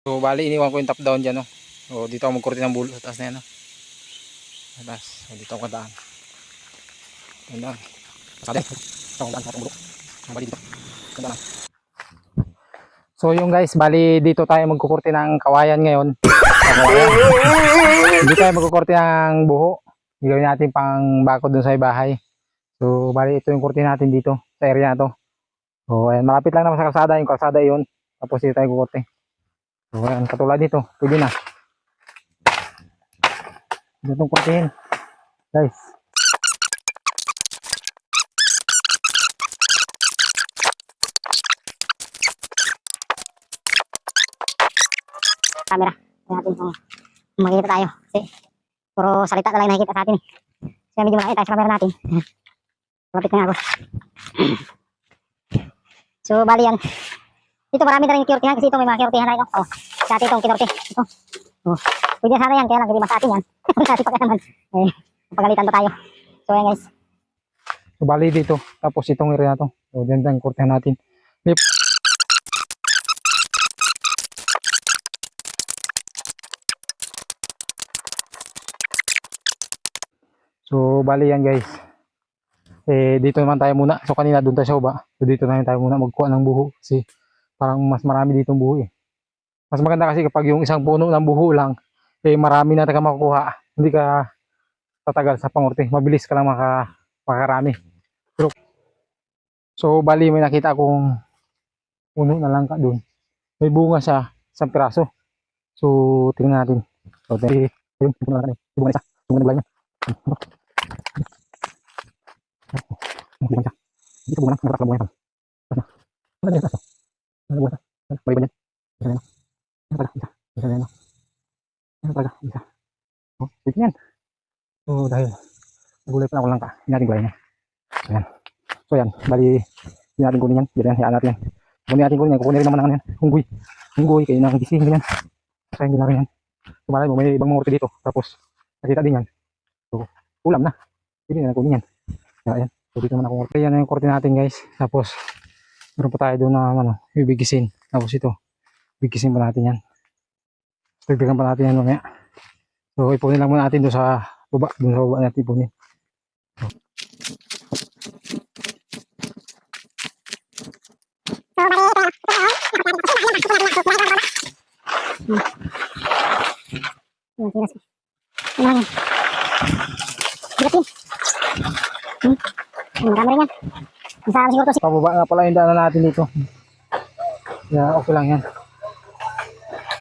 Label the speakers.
Speaker 1: So bali iniwan ko yung top down dyan, no. So dito ako magkurti ng bulo sa taas na yan, no. Sa taas. So dito ako kadaan. Kadaan. Kasada. Ito akong daan sa bulo. Bali dito. Kadaan. So yung guys, bali dito tayo magkukurti ng kawayan ngayon. Hindi tayo magkukurti ng buho. Gagawin natin pang bakod dun sa bahay. So bali ito yung kurti natin dito sa area na to. So ayan, malapit lang naman sa kalsada. Yung kalsada yun. Tapos dito tayo kukurti. So ayan, katulad nito, pwede na. Ito itong kurtihin, guys.
Speaker 2: Camera, natin kung makikita tayo. Kasi puro salita na lang nakikita sa atin eh. Kaya medyo malaki tayo sa camera natin. Lapit na ako. So bali yan. Dito marami na rin yung kinortihan kasi ito may mga kinortihan na rin. Oh, sa atin itong kinorti. Ito. Oh. Pwede sana yan, kaya lang hindi ba sa atin yan. Sa atin pa kaya naman. Eh, pagalitan pa tayo. So yan guys.
Speaker 1: So bali dito, tapos itong area na to. So dyan ang kurtihan natin. So bali yan guys. Dito naman tayo muna. So kanina doon tayo sa baba. So dito na tayo muna magkuha ng buho. Kasi parang mas marami dito ng buho eh. Mas maganda kasi kapag yung isang puno ng buho lang, marami na tayo makukuha. Hindi ka tatagal sa pangurti. Mabilis ka lang makakarami. So bali may nakita akong puno na lang ka doon. May bunga siya, isang piraso. So tingnan natin. So yung bunga na isa. Bunga na bulan niya. Dito bunga na, bunga na. Ano yan? Ano bunga? Bali ba yan? Isa na. Ano pala? Isa na. Ano pala? Isa. Oh, sige yan. So dahil nagulay pa na ako lang ka, hindi natin gulay niya. Ayan. So yan, bali hindi natin kunin yan. Yan, hayaan natin yan. Kunin natin kunin yan. Kukunin rin naman ng yan. Unggoy. Unggoy, kayo ng gising. Ganyan. So hindi natin yan. So malay mo, may ibang mungurti dito. Tapos nakita din yan. So ulam na. Hindi na kunin yan. Ayan. So dito naman ako ngurti. Yan yung kurti natin guys. Tapos meron pa tayo doon na ibigisin. Tapos ito. Bigisin pa natin yan. Dagdagan pa natin yan mamaya. So ipunin lang muna natin doon sa baba. Doon sa baba natin ipunin. Pababa nga pala yung daanan natin dito. Yeah, okay lang yan.